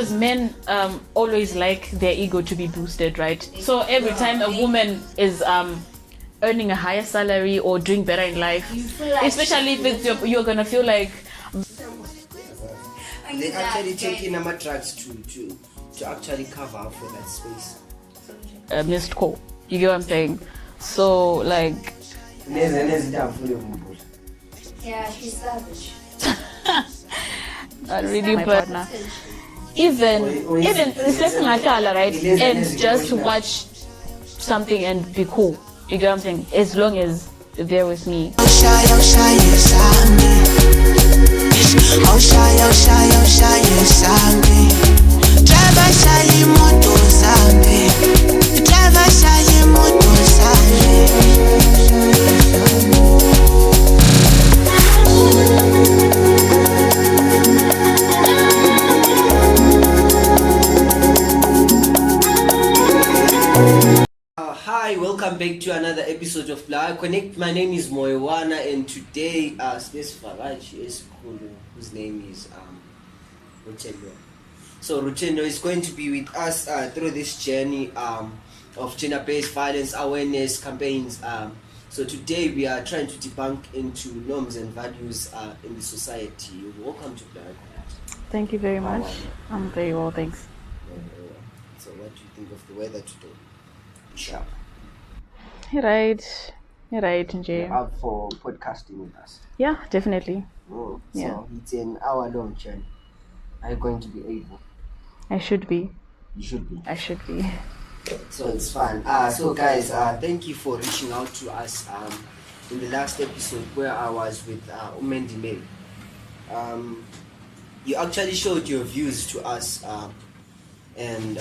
because men always like their ego to be boosted, right? So every time a woman is earning a higher salary or doing better in life, especially if it's you're gonna feel like they actually take in drugs to actually cover up for that space. Missed call. You get what I'm saying? So like. Yeah, she's savage. Not really, but even it's less right? And just watch something and be cool. You get what I'm saying? As long as they're with me. Hi, welcome back to another episode of Bulawayo Connect. My name is Moyo Wana, and today Space Faraji is whose name is Rutendo. So Rutendo is going to be with us through this journey of gender-based violence awareness campaigns. So today we are trying to debunk into norms and values in the society. Welcome to Bulawayo Connect. Thank you very much. I'm very well, thanks. So what do you think of the weather today? Sharp. You're right, Njay. You're up for podcasting with us? Yeah, definitely. So Yeah. it's an hour-long journey. Are you going to be able? I should be. You should be. I should be. So it's fun. So guys, thank you for reaching out to us in the last episode where I was with Umjolo. You actually showed your views to us and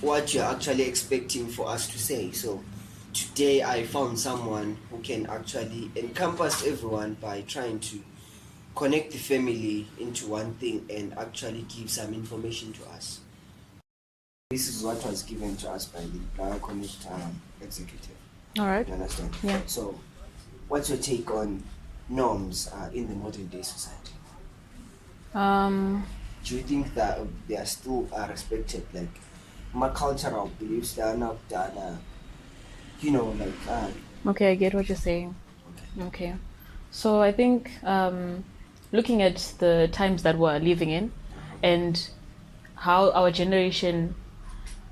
what you're actually expecting for us to say. So today I found someone who can actually encompass everyone by trying to connect the family into one thing and actually give some information to us. This is what was given to us by the Bulawayo Connect executive. All right. You understand? Yeah. So what's your take on norms in the modern day society? Do you think that they are still respected? Like my cultural beliefs, they are not Okay, I get what you're saying. Okay. So I think looking at the times that we're living in and how our generation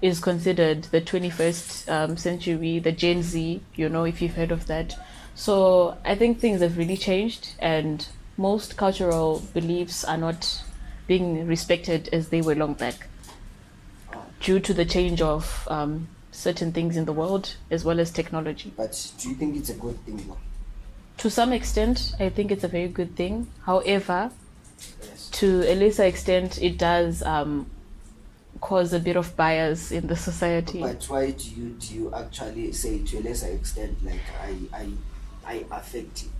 is considered the 21st century, the Gen Z, if you've heard of that. So I think things have really changed and most cultural beliefs are not being respected as they were long back due to the change of certain things in the world as well as technology. But do you think it's a good thing though? To some extent, I think it's a very good thing. However, Yes. to a lesser extent, it does cause a bit of bias in the society. But why do you actually say to a lesser extent, like I affect you?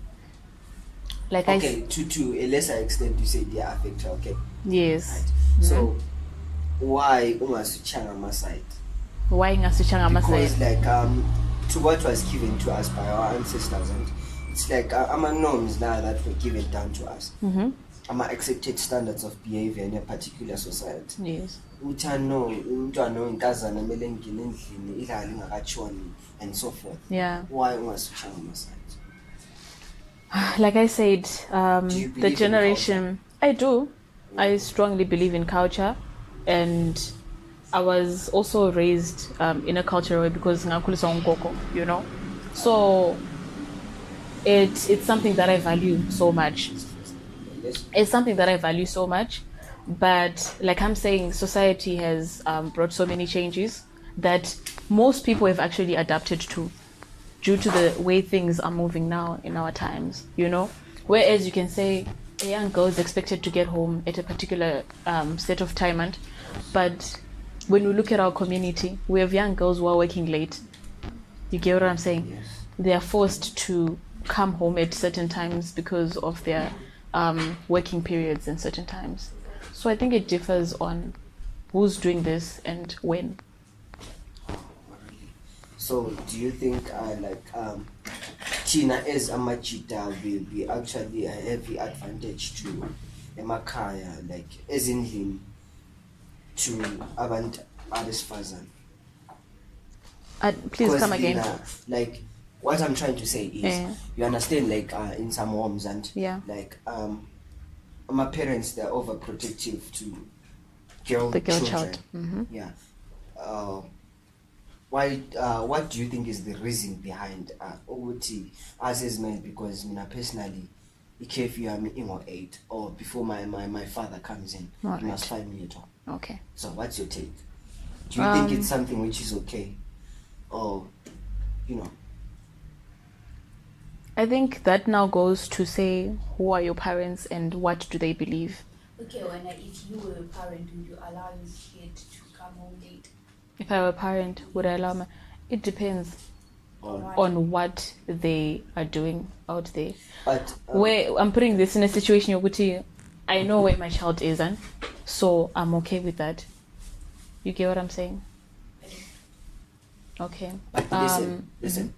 Like Okay, to a lesser extent you say they affect you, okay? Yes. Right. So why ungasuchanga my side? Why ngasuchanga Because masai? like to what was given to us by our ancestors, and it's like norms now that were given down to us. Accepted standards of behavior in a particular society. Yes. And so forth. Yeah. Why ungasuchanga my side? Like I said, Do you the believe in generation. I do. I strongly believe in culture, and I was also raised in a cultural way because ngakhulisa ngokoko, So it's something that I value so much. Yes. It's something that I value so much, but like I'm saying, society has brought so many changes that most people have actually adapted to due to the way things are moving now in our times, Whereas you can say a young girl is expected to get home at a particular set of time, but when we look at our community, we have young girls who are working late. You get what I'm saying? Yes. They are forced to come home at certain times because of their working periods and certain times. So I think it differs on who's doing this and when. So do you think China as a Machita will be actually a heavy advantage to Emakaya, like as in him, to abantu abesifazane. Please come again. Like what I'm trying to say is, you understand, like in some homes and like my parents, they're overprotective to the girl children. child. Yeah. Why? What do you think is the reason behind ukuthi us as men? Because personally, if you are in 8 or before my father comes in, you must find me at home. Okay. So what's your take? Do you think it's something which is okay, or I think that now goes to say, who are your parents and what do they believe? Okay, if you were a parent, would you allow your kid to come home late? If I were a parent, would I allow it depends on what they are doing out there. But where I'm putting this in a situation where I know where my child is, and so I'm okay with that. You get what I'm saying? Okay. But listen.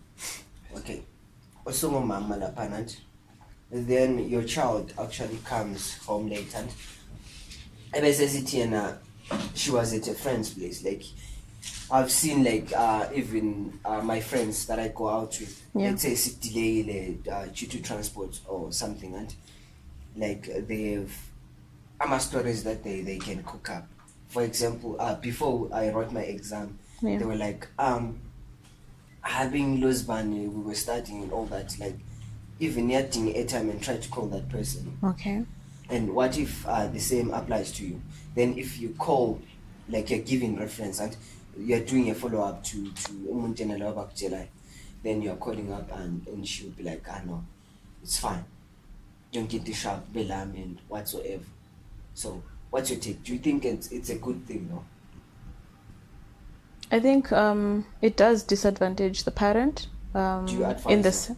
Okay. Also, mama lapanant. Then your child actually comes home late, and she was at a friend's place. Like I've seen, like even my friends that I go out with. Let's say it's delayed due to transport or something, and like they have stories that they can cook up. For example, before I wrote my exam, they were like having loose bunny, we were studying and all that, like even getting airtime and try to call that person. Okay. And what if the same applies to you? Then if you call, like you're giving reference and you're doing a follow-up to then you're calling up and she'll be like, no, it's fine. Don't get the sharp belam and whatsoever. So what's your take? Do you think it's a good thing, no? I think it does disadvantage the parent. Do you advise in this?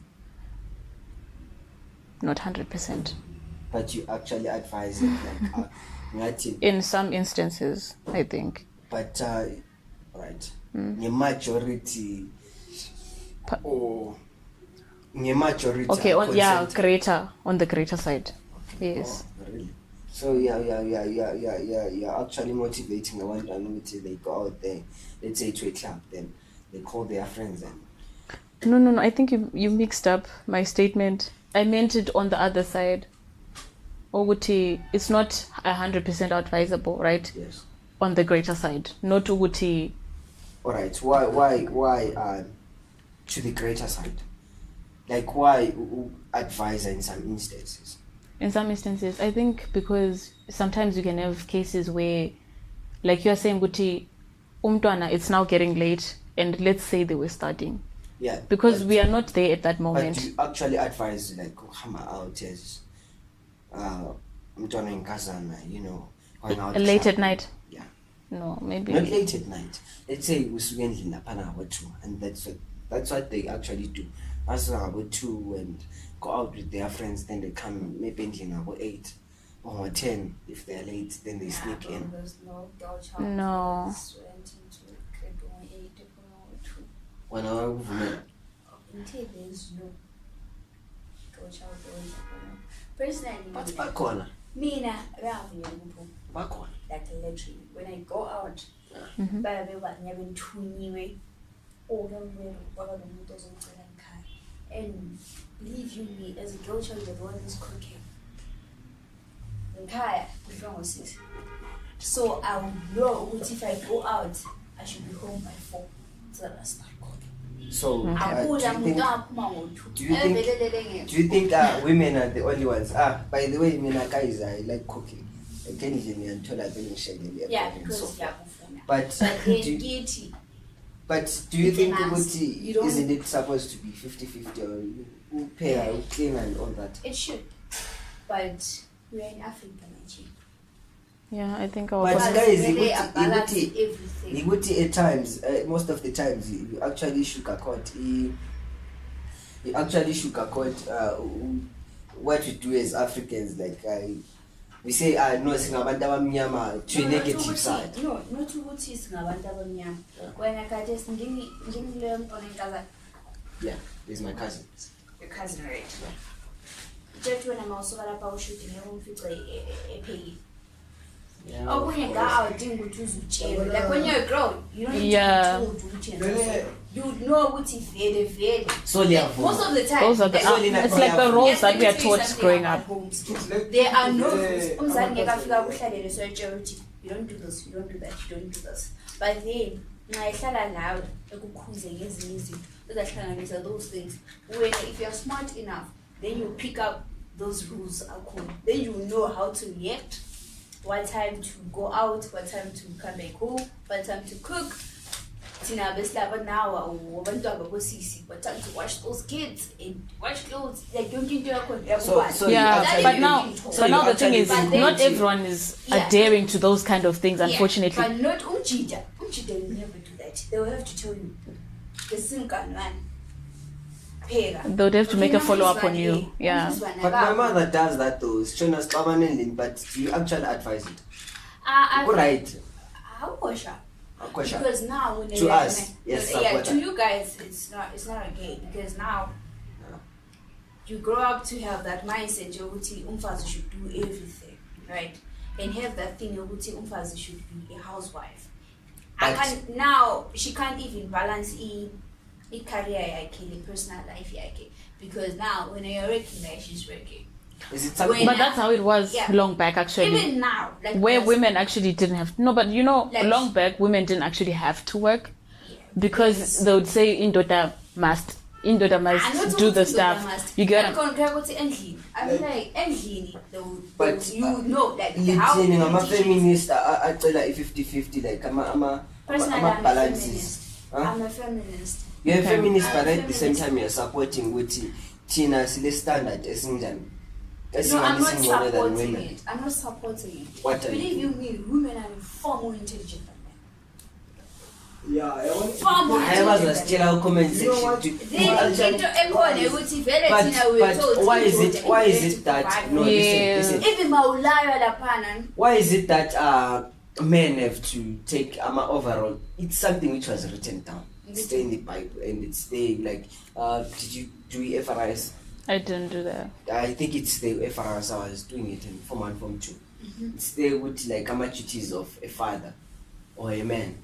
Not 100%. But you actually advise it, like in some instances, I think. But right, the majority or the majority. Okay, on the greater side. Okay. Yes. Oh, really? So you're actually motivating the one that they go out there, let's say to a club, then they call their friends and. No. I think you mixed up my statement. I meant it on the other side. Uguti, it's not 100% advisable, right? Yes. On the greater side, not Uguti. All right. Why to the greater side? Like why advise in some instances? In some instances, I think because sometimes you can have cases where, like you're saying, Guti, umtwana, it's now getting late, and let's say they were studying. Yeah. Because we are not there at that moment. But you actually advise like come out as umtwana in Kazana, going out late at night. Yeah. No, maybe not late at night. Let's say usukendlini lapana two, and that's what they actually do. As two and go out with their friends, then they come maybe about 8 or 10. If they're late, then they sneak in. There's no girl child. No. When I until there's no girl child. Personally, what's back Mina, back on. like literally, when I go out, and believe you me, as a girl child, the one is cooking. So I would know if I go out, I should be home by 4 so that I start cooking. So do you think women are the only ones? By the way, guys, I like cooking. Yeah, because but do you think isn't it supposed to be 50-50 or who pay, who clean and all that? It should, but we're in Africa, yeah, I think but guys, everything. At times, most of the times, you actually sugarcoat. You actually sugarcoat what we do as Africans. Like we say, no, singabantu abamnyama to a negative side. No, not ukuthi singabantu abamnyama. Wena kade ngingile mntwana enkazana. Yeah, this is my cousin. Your cousin, right? Just when I'm also lapha ushooting umfice epheki. Oh, when you go out, like when you're a girl, you don't need Yeah. to be told to change. You know what if they So most of the time. Those are the it's like the roles that we are taught growing up. There are no rules. You don't do this, you don't do that, you don't do this. But then, those things. When if you're smart enough, then you pick up those rules. Then you know how to react, what time to go out, what time to come back home, what time to cook. But now, what time to wash those kids and wash clothes. Like don't give you So Yeah, but now the thing is, But then not everyone is adhering to those kind of things, unfortunately. But not Umjida. Umjida will never do that. They will have to tell you. The sinkan one. They would have to make a follow-up on you. Yeah. But my mother does that though. She's shown us permanently, but do you actually advise it? Right. How was that? Question. Because now when To us, yes, to you guys it's not okay because now you grow up to have that mindset yokuthi umfazi should do everything, right? And have that thing yokuthi umfazi should be a housewife. Now she can't even balance a career yakhe, the personal life yakhe, because now when you're working, like she's working. Is it something? But that's how it was long back, actually. Even now, like where women actually didn't have but like, long back women didn't actually have to work because they would say indoda must do the stuff. You get it? I mean, like endlini, But you know, like how I'm a feminist. I tell like 50-50. Like I'm a balance. I'm a feminist. You're a feminist, but at the same time you're supporting with Tina standard as No, I'm not supporting it. I'm not supporting it. What Believe you me, women are far more intelligent than men. Yeah, I want Far more I was intelligent. still our comment You know what? section. But Why is it that no listen even Maulayo lapana. why is it that men have to take overall? It's something which was written down. It's there in the Bible and it's there like did you do FRS? I didn't do that. I think it's the FRS. I was doing it in Form 1, Form 2. It's there with like how much duties of a father or a man.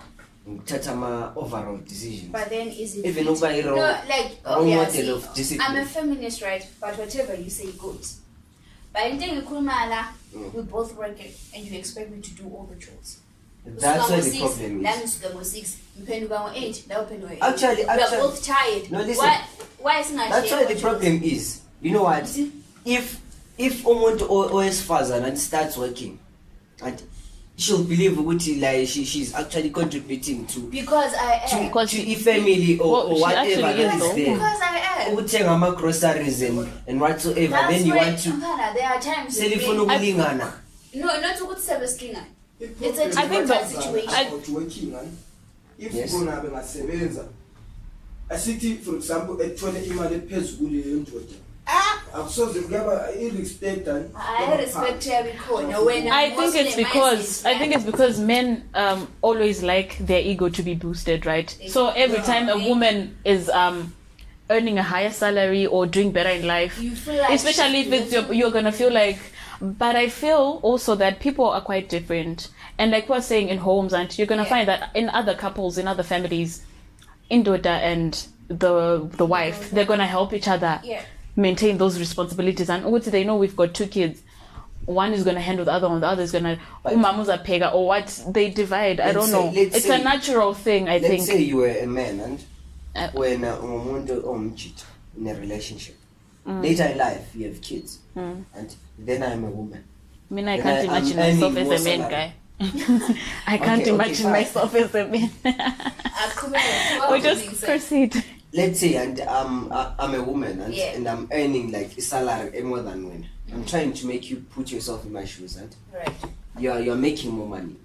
Overall decisions. But then is it even fit? over a No, like wrong obviously, model of discipline. I'm a feminist, right? But whatever you say goes. But in the we both work it, and you expect me to do all the chores. That's where the problem is. Actually, we are both tired. No, listen. Why is not? That's why the problem is. You know what? If someone always father and starts working, and she'll believe like she's actually contributing to because I am because to family or whatever that is there. Because I am. Uthenga groceries and whatsoever. That's then you why, want to. there are times. No, not to put seven. It's a difficult situation. working, if Yes. you're going to have a sevenza, a city, for example, at 20 imali phezulu yendoda. Akusoze kuyaba irrespect and I respect every corner. When I think it's because men always like their ego to be boosted, right? So every time a woman is earning a higher salary or doing better in life, you feel like especially if it's you're gonna feel like. But I feel also that people are quite different, and like we're saying in homes, and you're gonna find that in other couples, in other families, Indoda and the wife, they're gonna help each other maintain those responsibilities. And also they know we've got 2 kids. One is gonna handle the other one, the other is gonna umamuza pega or what, they divide. I don't know. It's a natural thing, I think. Let's say you were a man and when umuntu in a relationship. Later in life you have kids and then I'm a woman. I mean, I can't imagine myself as a man, guy. I can't imagine myself as a man. We just proceed. Let's say and I'm a woman and I'm earning like a salary more than women. I'm trying to make you put yourself in my shoes, and you're making more money,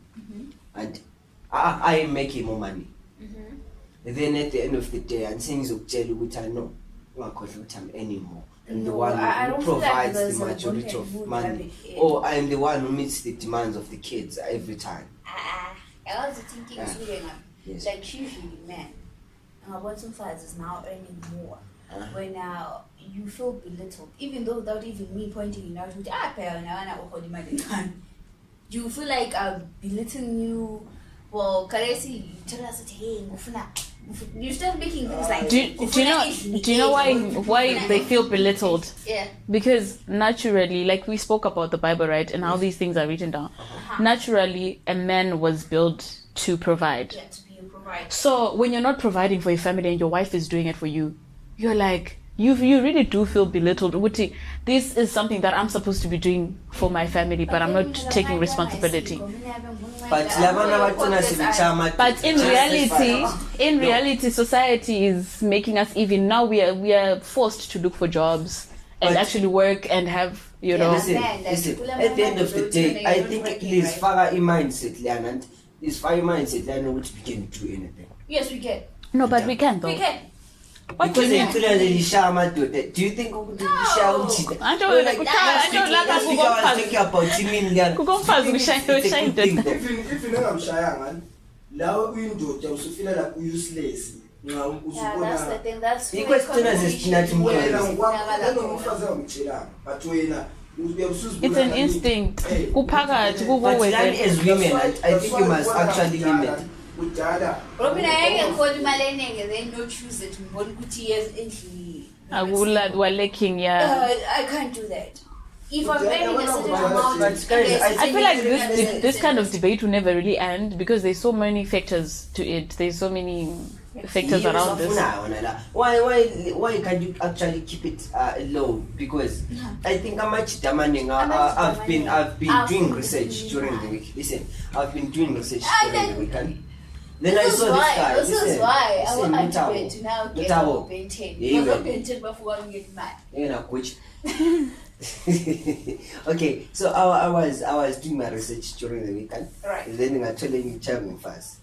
and I am making more money. And then at the end of the day, and things will tell you which I know, I'm earning more. I'm the one who provides the majority of money, or I'm the one who meets the demands of the kids every time. I was thinking, Yes. like usually men, bottom fathers is now earning more. When you feel belittled, even though without even me pointing it out, do you feel like I'm belittling you? Well, Karesi, you tell us, hey, you start making things like. Do you know why they feel belittled? Yeah. Because naturally, like we spoke about the Bible, right, and how these things are written down. Naturally, a man was built to provide. Yeah, to be a provider. So when you're not providing for your family and your wife is doing it for you, you're like, you really do feel belittled. Uti, this is something that I'm supposed to be doing for my family, but I'm not taking responsibility. But in reality, society is making us even now. We are forced to look for jobs and actually work and have, you know. Listen. At the end of the day, I think it is far a mindset, Leonard. It's far a mindset, Leonard, which we can do anything. Yes, we can. No, but we can though. We can. What do you mean? Do you think I don't like If you know I'm now window usufila like useless. Yeah, that's the thing. That's the question is it's an instinct. But as women, I think you must actually limit. Robin, I can call you Malene and then not choose it. We're lacking, yeah. I can't do that. If I'm earning a certain amount, I feel like this kind of debate will never really end because there's so many factors to it. There's so many factors around this. Why can't you actually keep it low? Because I think I'm much demanding. I've been doing research during the week. Listen, I've been doing research during the weekend. Then I saw this guy. This is why I want to now get more painted. Because I'm painted before I get mad. Coach. Okay, so I was doing my research during the weekend. Right. And then I told him charming fast.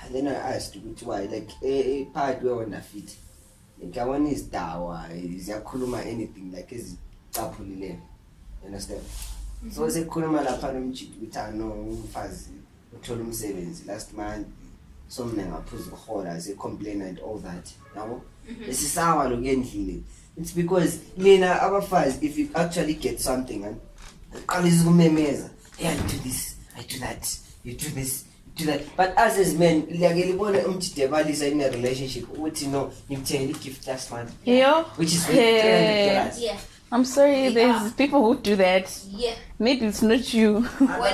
Then I asked why, like a part where on the feet. Like one is dawa, is yakuluma anything like is tapulile. You understand? So I said kuluma la panum chitano fast. Told him savings last month. Something I put the whole as a complaint and all that. Now, this is how I again healing. It's because Lena, our files, if you actually get something and I do this, I do that, you do this, you do that. But us as men, in a relationship, what you know, you tell gift last month, which is $300. Yeah. I'm sorry, there's people who do that. Yeah. Maybe it's not you. But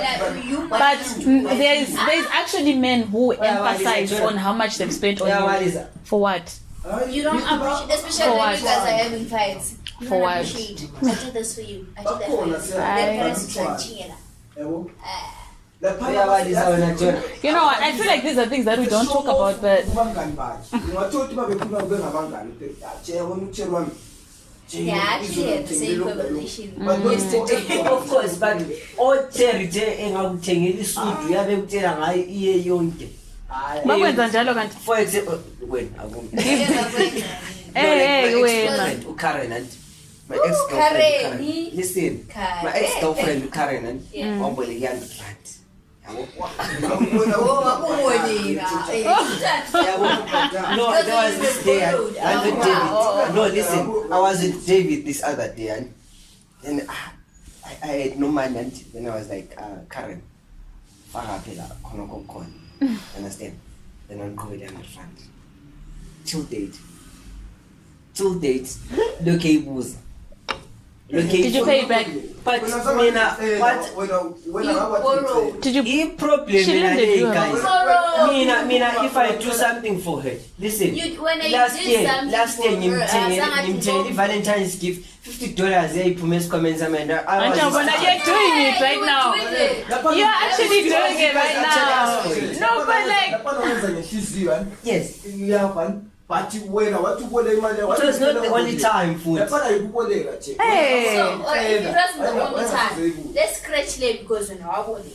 there's actually men who emphasize on how much they've spent on you. For what? You don't appreciate, especially when you guys are having fights. You For don't what? appreciate. I did this for you. I did that for you. That parents are cheating. You know what? I feel like these are things that we don't talk about, but Yeah, I actually had the same conversation. Of course, but all charity and I'm telling you, this would you have to tell I for example, when I won't. Karen and my ex-girlfriend. Listen, my ex-girlfriend Karen and no, there was this day and with David. No, listen, I was with David this other day and I had no money and then I was like, Karen, understand? Then I'll go with the front. Till date, the cables. did you pay it back? But Did you? problem guys. If I do something for her, listen. Last year, you Valentine's gift $50. Promise comments Amanda. You're doing it right now. You're actually doing it right now. No, but like. Yes. But when what to it was not the only time food. Hey. So, if it wasn't the only time, let's scratch it because we're not holding.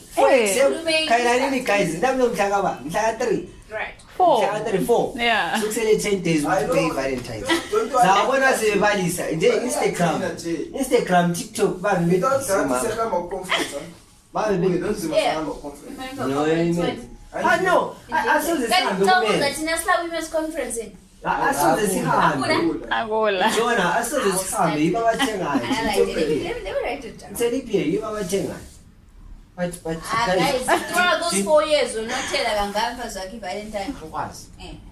Right. 4. Yeah. 10 days we pay Valentine's. Now when I say Instagram, TikTok, no, I saw the women's conference. I saw the Jonah, I saw this. Let me write it down. But guys, throughout those 4 years, we're not telling Ganga Zaki Valentine. was.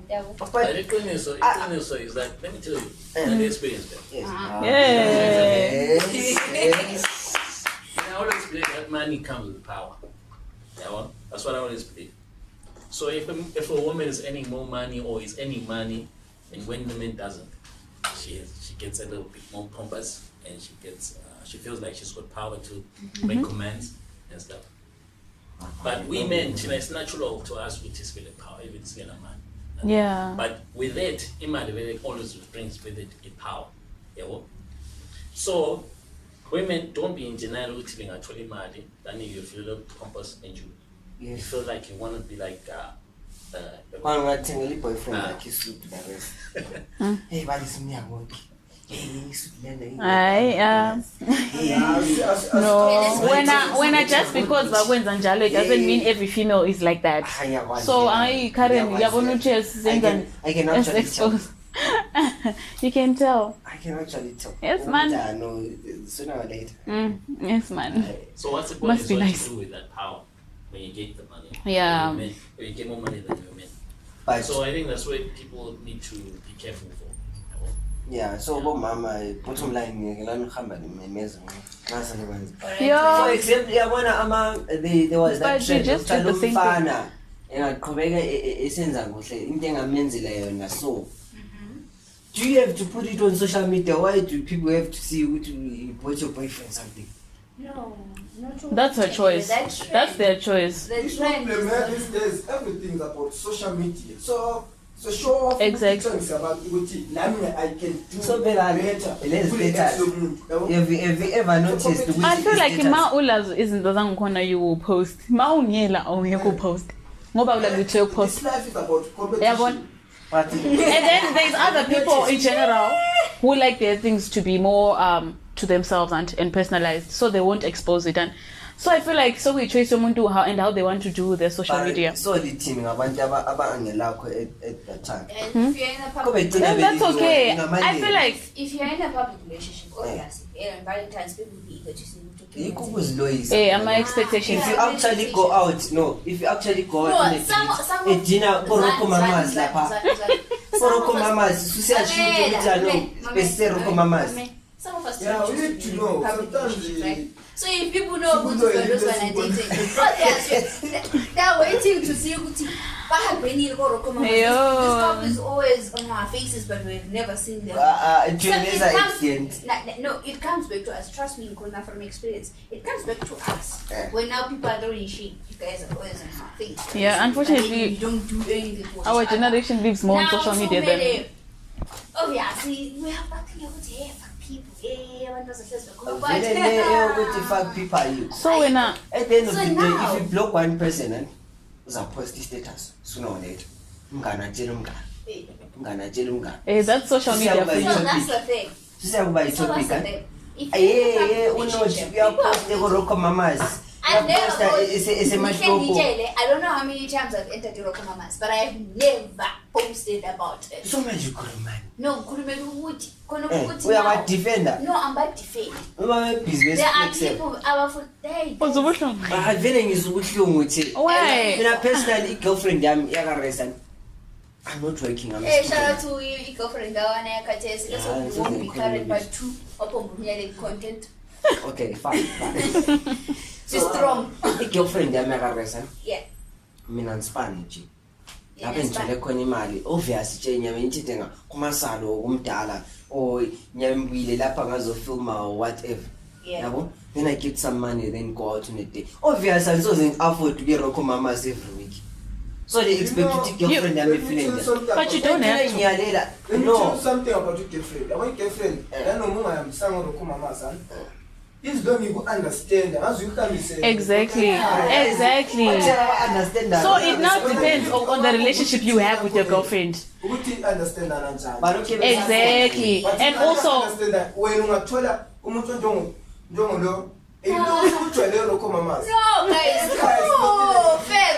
But iqiniso is that, let me tell you, an experience there. Yes. I always believe that money comes with power. Yeah, well, that's what I always believe. So if a woman is earning more money or is earning money, and when the man doesn't, she gets a little bit more pompous, and she feels like she's got power to make commands and stuff. But we men, it's natural to us with this feeling power, even it's getting money. Yeah. But with it, imali always brings with it a power. Yeah. So women, don't be in denial of telling actually imali, then you feel a little pompous and you feel like you want to be like One was telling a boyfriend like you sleep to the rest. Hey, what is me? No, when I just because Bagwenza njalo, it doesn't mean every female is like that. So I Karen, I can actually tell. You can tell. I can actually tell. Yes, man. No, sooner or later. Yes, man. So what's the point? Must be what nice. you do with that power when you get the money? Yeah. When you get more money than your men. But So I think that's where people need to be careful for. yeah, so mama, bottom line, Yeah. for example, there was that But trend you just did the same thing. So do you have to put it on social media? Why do people have to see you bought your boyfriend something? No, not true. That's her choice. That's their choice. The The trend problem is these days, everything's about social media. So show off Exactly. things about Uguti. I can do So better. let's better. Have you ever noticed the I feel like status? ma ulazo izinto zangikhona you will post. Ma ungiyela awungekho post. Ngoba ulakuthi post. This life is about Yabona? competition. But And then there's other people in general who like their things to be more to themselves and personalized, so they won't expose it. And so I feel like so we choose someone to how they want to do their social media. so the team abantu abangelakho at that time. and if you're in a public Yeah, That's okay. I feel like if you're in a public relationship, obviously, and Valentine's people will be eager to see you my expectations. If you actually go out, no. If you actually go out, No, some a dinner, Boroko Mamas, Boroko Mamas, Boroko Mamas. Some of us Yeah, don't we choose need to be in know. public Sometimes relationships, the- right? So if people know who People to know those when it are doesn't dating, they're waiting to see who this couple is always on our faces, but we've never seen them. To a lesser extent. No, it comes back to us. Trust me, Nkona, from experience. It comes back to us. Yeah. When now people are throwing shit, you guys are always on our face. Yeah, unfortunately, you don't do anything for our each other. generation lives more on Now, social so media many- than obviously we have that thing about fuck people. Abantu Fuck people are you. so when At the end of So the day, now- if you block one person, post status sooner or later. that's social media for So you. that's the thing. So that's the topic. thing. If Yeah, you're in a public relationship, we are people posting are- Boroko Mamas. I've never. It's a much I don't know how many times I've entered Roko Mamas, but I've never posted about it. so much you call man. No, Kurumelu Wuti. We are a defender. No, I'm about defending. We are a business. There are people, our foot, What's the version? Why? Why? Personally, girlfriend, I'm not working. I'm Hey, shout out to you, girlfriend. Let's Yeah, hope it's you won't okay, be carried by cool. two upon content. Okay, fine. She's strong. Girlfriend, I'm Yeah. mina Spanish nje Yeah, lapha ngithole khona imali obvious nje nyama ngithenga kumasalo kumdala or nyambile lapha ngazofilma or whatever Yeah. yabo then I get some money then go out on a day obvious and so they afford to get Roko Mamas every week so they expect to take girlfriend and feeling But you don't have to. Let me tell no you something about your girlfriend. I want girlfriend. I know I am sang Roko Mamas. Please don't even understand. As you can be saying. Exactly. Exactly. I understand that So it now depends on the relationship you have with your girlfriend. You didn't understand that. but okay Exactly. But And you can't also, understand that when you are told umuntu njongo utshwele Roko Mamas. No, guys. No, fair.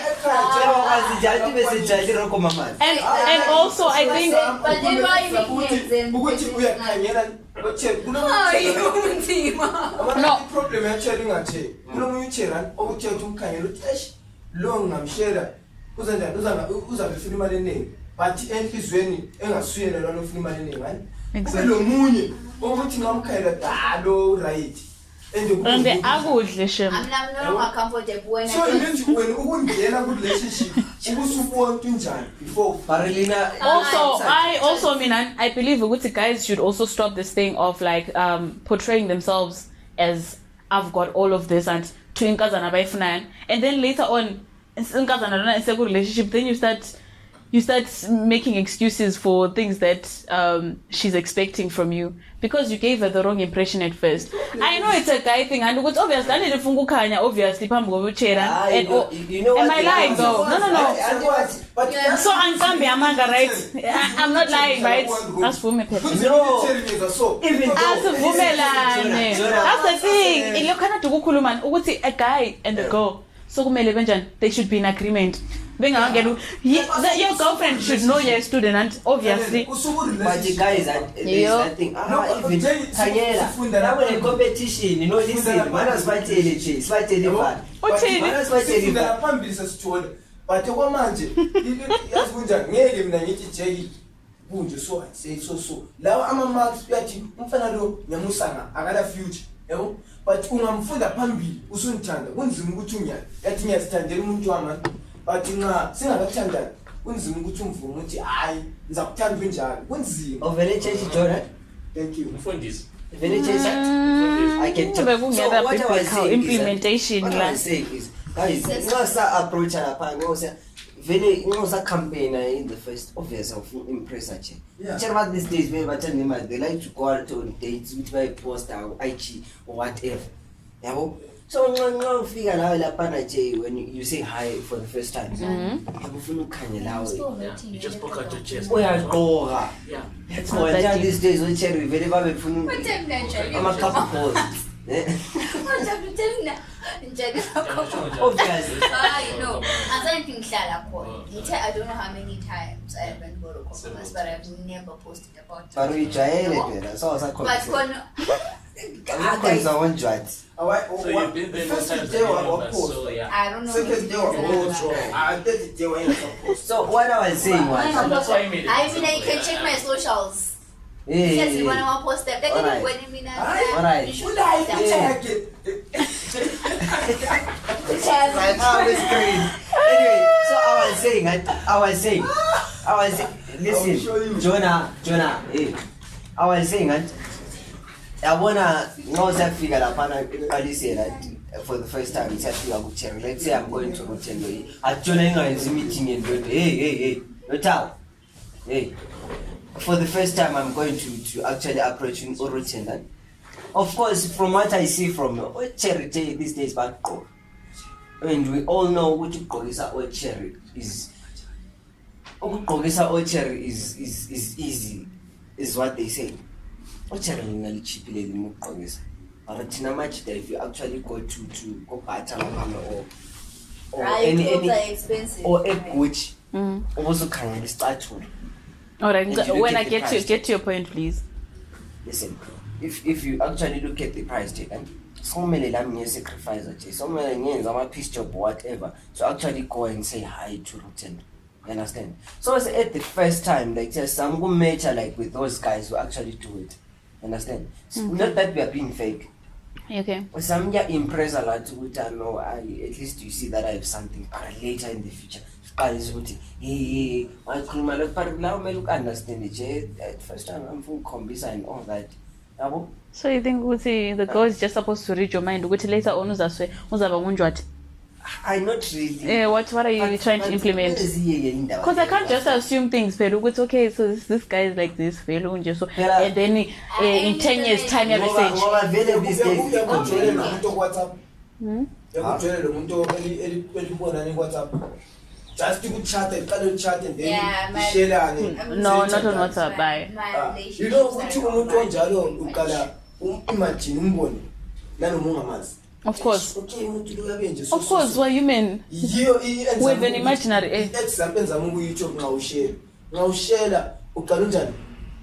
Jati bese jati Roko Mamas and also I think But then why you making ukuthi uyakhanyela But check, No. problem actually ngache. Kunomunye uchera okuthe umkhanyelo uthi long ngamshela uzabefuna imali eningi but enhlizweni engasuyela lona ufuna imali eningi ngani. Selomunye ukuthi ngamkhayela lo right. And the akudle shem. I'm no longer comfortable when So it means when ukungena ku relationship ubusubona unjani before Marilina. Also, I believe ukuthi guys should also stop this thing of like portraying themselves as I've got all of this and to inkazana bayifunayo, and then later on inkazana lona iseku relationship, then you start making excuses for things that she's expecting from you because you gave her the wrong impression at first. I know it's a guy thing, and it's obviously I need to fungu kanya obviously phambi kobuchera. You know what? Am I lying though? No. But So ankambi amanga, right? I'm not lying, right? Asivume phela. No. Even Asivumelane. That's the thing. Ilokana ukukhuluma ukuthi a guy and a girl, so kumele benjani, they should be in agreement. Your girlfriend should know you're a student, and obviously. But the guys, there's nothing. Even Kanyela, now when a competition, you know, listen, man has fighting it, fighting it. But the woman, yes, ngeke mina ngithi Jay kunje so say so. Lawa ama-marks uyathi umfana lo nyamusanga akala future, yabo? But ungamfunda phambili usunthanda kunzima ukuthi unyani. Yathi ngiyasithandela umuntu wami. But nxa singakathandani kunzima ukuthi umvume ukuthi hayi ngizakuthanda unjani. Kunzima. Ovele change Jordan. Thank you. Mfundisi. Ovele change. I can tell. So what I was saying implementation what I was saying is guys, ngosa approach lapha ngosa vele ngosa campaign in the first obvious of impress ache. Tell about these days where but they like to go out on dates which by post or IG or whatever. Yabo. So no figure now lapha Jay when you say hi for the first time. Akufuna ukhanya lawe. You just poke out your chest. Uyaqoqa. Yeah. That's why these days when cherry vele babefuna ama couple calls. Obviously. No, as I think I don't know how many times I have been to Christmas, but I've never posted about it. But we try so So you've been there more times than you remember, so yeah. I don't know. So what I was saying was That's why you made it. I mean, I can check my socials. Yes, you want to post them. They can when you mean Alright. you should like that. Anyway, so I was saying, listen, Jonah, I was saying that I wanna know that figure that for the first time it's actually a good cherry. Let's say I'm going to Rutendo. I'm joining a meeting and hey, Rutendo. Hey. For the first time I'm going to actually approach Rutendo. Of course, from what I see from charity these days, but and we all know what Gogisa or cherry is. Gogisa or cherry is easy, is what they say. What cherry is cheap in Gogisa. But much that if you actually go to go or any expensive or a which also can start to. All right. When I get to your point, please. Listen. If you actually look at the price tag, and so many lamb sacrifice, so many years I'm a piece job or whatever, so actually go and say hi to Rutendo. You understand? So it's at the first time, like just some good nature like with those guys who actually do it. You understand? So not that we are being fake. Okay. Some are impressed a lot with no, at least you see that I have something later in the future. Guys would hey, my criminal part now may look understand it. At first time I'm full combisa and all that. So you think the girl is just supposed to read your mind? Which later on I'm not really. What are you trying to implement? Because I can't just assume things. But it's okay. So this guy is like this. So and then in 10 years time, you just to chat and then share no, not on WhatsApp. Bye. You know what you want to imagine of course. Okay, of course, what you mean? With an imaginary example, I'm going to share. Now, share ukalunjani.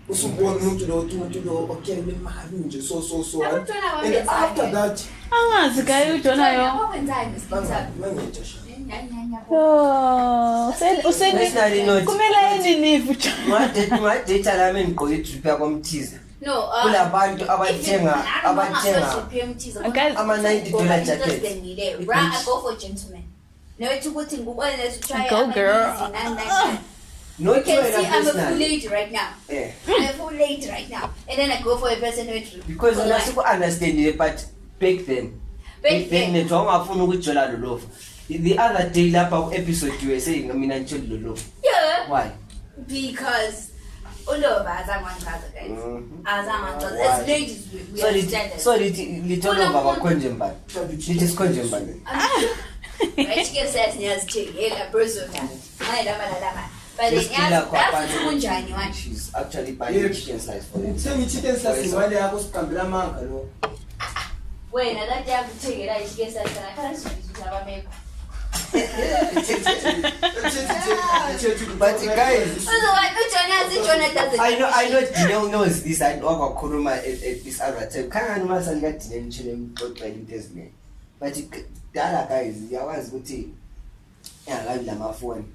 usubona umuntu lo okay lemali nje so Abantwana and bamenza after ke. that Angazi gayi ujonayo. Abakwenzani ngesiphosa? mangetsha sha Oh, Personally not. kumele eninivu ngadate lami ngigqoke idrip yakwamthiza No, kulabantu abathenga Guys, ama-$90 jacket. I go for gentlemen. No, it's good thing. Let's try. Go, girl. Not You can you see I'm a full personally. lady right now. Yeah. I'm a full lady right now. And then I go for a person who Because I also understand it, but back then nethiwa ungafuni ukujola lolofu. The other day lapha episode you were saying mina ngitshela lolofu. Yeah. Why? Because all of us are one brother, guys. As ladies, we So understand that. so little over konje mbali. Lithi sikonje mbali. Right? You can say as a person. But Just then kill her that's kunjani one. She's actually buying chicken slice for it. Semi chicken slice imali yakho sikambela manga lo. Wena that yakuthengela ichicken salad I can't speak abameko. But guys, So what Jonah doesn't. I know Dino knows this. I know about Kuruma at this other time. Can't imagine that Dino chilling got by this name. But the other guys, you always go to my phone.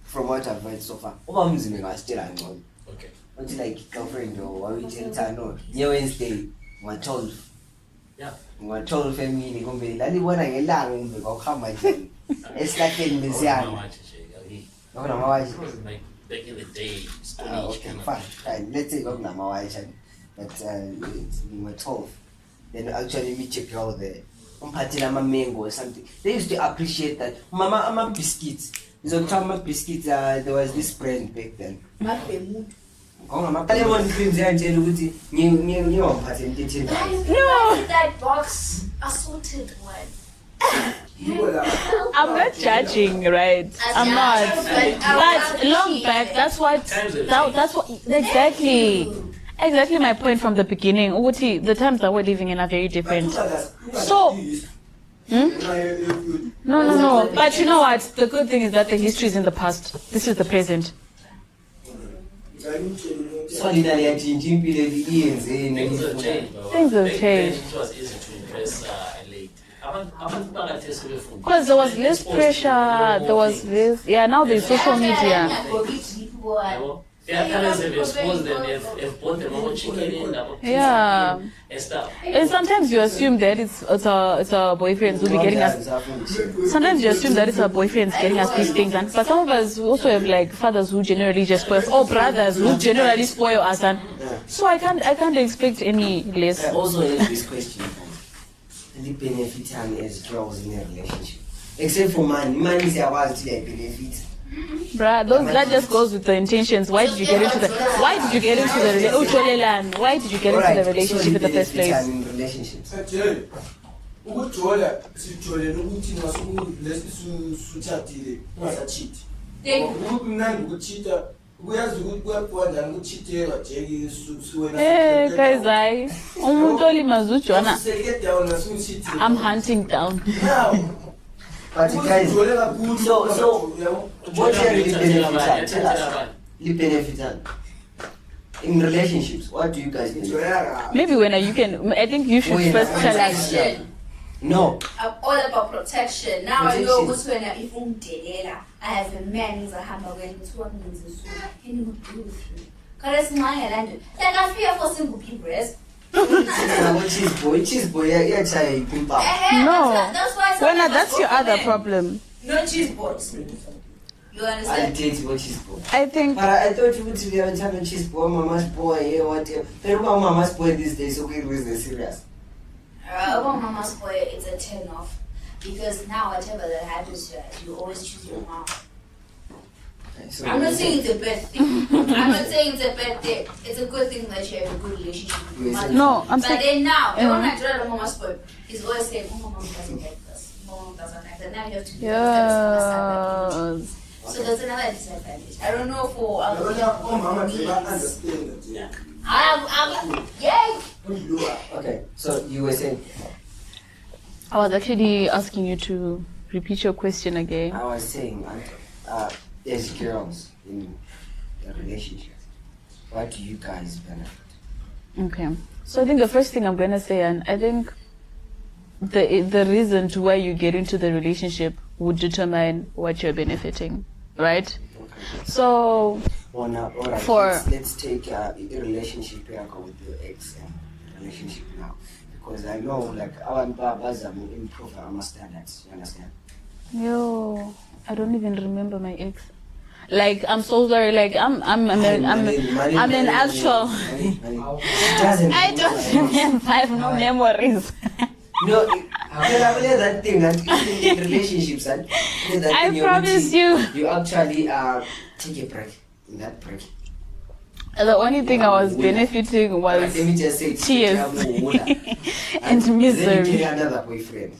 From what I've read so far, I'm still on. Okay. Until like girlfriend or no. Wednesday, 12. Yeah. 12 family kumbe lalibona ngelanga kumbe kwahamba nje. Esihlahleni besiyana. Like back in the day, Stone Age Okay, kind of fine. Let's say kwakunamawashi but it's 12. Then actually me check out there. Umphathela ama-mango or something. They used to appreciate that. Mama ama-biscuits. Biscuits, there was this brand back then. Lemon creams yanjela ukuthi ngiwamphathe into no, That box assorted one. I'm not judging, right? I'm not. But long back, that's what exactly my point from the beginning. Uti, the times that we're living in are very different. So, no. But you know what? The good thing is that the history is in the past. This is the present. solid yachinja impilo iyenzeni things have changed. Bro. Things have Back changed. then it was easy to impress a lady. Abantu bakathesi befunda. Because there was less pressure, there was this. Yeah, now there's social media. Yabo? Their parents have exposed them, have bought them all chicken Yeah. and stuff. And sometimes you assume that it's our boyfriends who be getting us. Sometimes you assume that it's our boyfriends getting us these things, and but some of us also have like fathers who generally just spoil, or brothers who generally spoil us, and so I can't expect any less. I also have this question: the benefit as girls in a relationship, except for money. Money is about to benefit. Bruh, that just goes with the intentions. Why did you get into the relationship? Why did you get into the relationship in the first place? In relationships. Ukujola sijolela ukuthi ngasukuthathile ungasacheat. Ukumnandi ukucheata uyazi ukuthi kuyabonda ukucheatela jeki suwena. Guys, umuntu olimaza uJona. I'm hunting down. But guys, so what's the benefit in relationships? What do you guys benefit? Maybe when you can, I think you should first tell us. No. I'm all about protection. Now I know what's when if I have a man who's a hammer when it's what means is so can you do with you? Because it's my land. Like I fear for single people, yes. Cheese boy, yeah, No. That's why That's your other problem. No cheese boys. You I understand? date what cheese boy. I think. But I thought you would be having cheese boy, mama's boy, yeah, whatever. But mama's boy these days, okay, with the serious. About mama's boy, it's a turn off. Because now whatever that happens to us, you always choose your mom. So I'm not saying it's a bad thing. I'm not saying it's a bad thing. It's a good thing that you have a good relationship with your mother. No, I'm but saying. then now, the one I draw the mama's boy is always saying, oh, mom doesn't like this. Mom doesn't like that. Now you have to do that. Yes. So that's another disadvantage. I don't know for other understand yeah. Yeah. Okay, so you were saying? I was actually asking you to repeat your question again. I was saying, as girls in a relationship, what do you guys benefit? Okay. So I think the first thing I'm gonna say, and I think the reason to why you get into the relationship would determine what you're benefiting, right? Okay. So Well, now, all right, For- let's take a relationship here with your ex and relationship now. Because I know, like, our babas are improve our standards, you understand? yo, I don't even remember my ex. Like, I'm so sorry. Like, I'm an actual. I don't remember. I have no memories. No, that thing that in relationships, that I thing promise you actually take a break in that break. The only thing I was benefiting was Let me just say, tears and then you misery. take another boyfriend.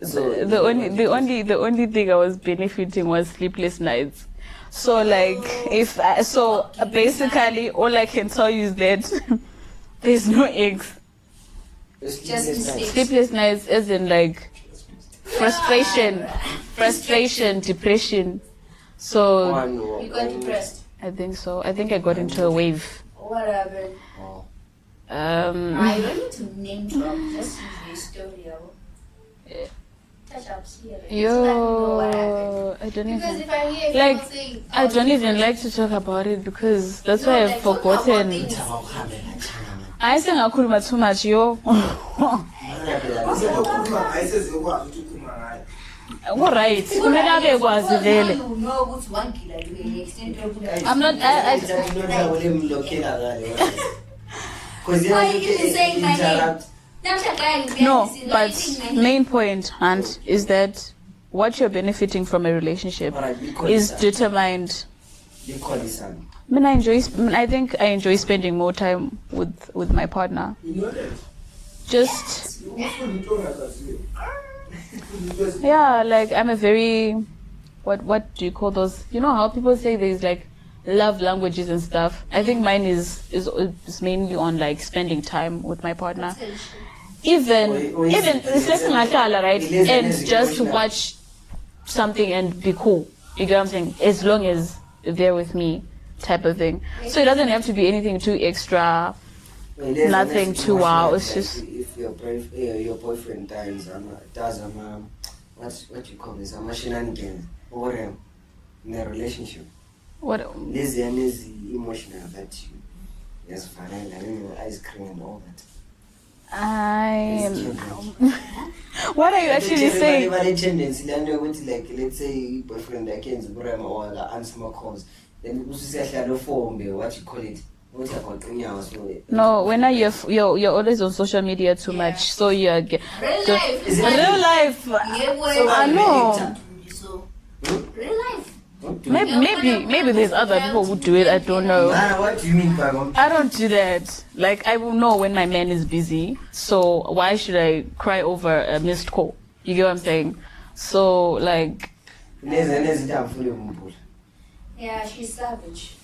So The only thing I was benefiting was sleepless nights. So like basically all I can tell you is that there's no eggs. Just mistakes. Sleepless nights as in like frustration, depression. So You got depressed. I think so. I think I got into a wave. What happened? I don't need to name drop. Just use the story. Touch up here. Yo, I don't Because even if I hear like. people saying, I don't even like to talk about it because that's why I've forgotten. I think I could too much, yo. Alright, kumele abekwazi vele. I'm not. Why are you even saying my name? No, but main point, Aunt, is that what you're benefiting from a relationship is determined. I think I enjoy spending more time with my partner. Just yeah, like I'm a very what do you call those? You know how people say there's like love languages and stuff. I think mine is mainly on like spending time with my partner. Even it's right, and just watch something and be cool. You get what I'm saying? As long as they're with me, type of thing. So it doesn't have to be anything too extra, nothing too wow. It's just if your boyfriend does what you call this, a shenanigans or in a relationship. what Lazy and emotional that you yes, fine, ice cream and all that. What are you actually saying? Tendency, like let's say boyfriend I can't answer my calls. Then what you call it? No, when you're always on social media too much, so you're Real life. real life. I know. Real life. Maybe there's other people who do it. I don't know. What do you mean by I don't do that. Like I will know when my man is busy. So why should I cry over a missed call? You get what I'm saying? So like. Yeah, she's savage.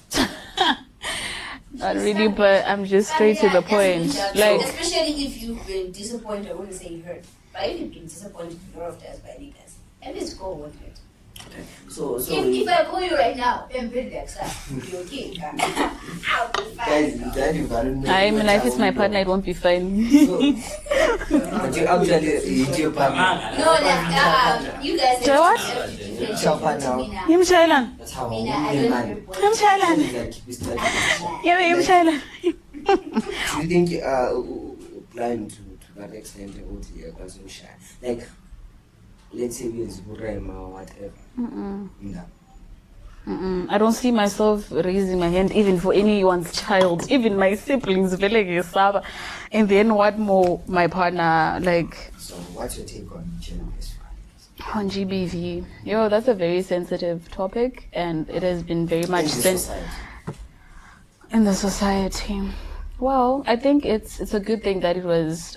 Not really, but I'm just straight to the point. Like, especially if you've been disappointed, I wouldn't say you hurt, but if you've been disappointed a lot of times by niggas, at least go with it. Okay. So if I call you right now and bring that stuff, you're okay. I'll be fine. I mean, if it's my partner, it won't be fine. But you actually eat your partner. No, that you guys. So what? It's your partner. Him Thailand. That's how Mina, I don't have your Him Thailand. Yeah, him Thailand. Do you think blind to that extent like let's say we or whatever? No. I don't see myself raising my hand even for anyone's child, even my siblings, and then what more my partner, like. So what's your take on gender-based violence? On GBV, yo, that's a very sensitive topic, and it has been very much in the society. Well, I think it's a good thing that it was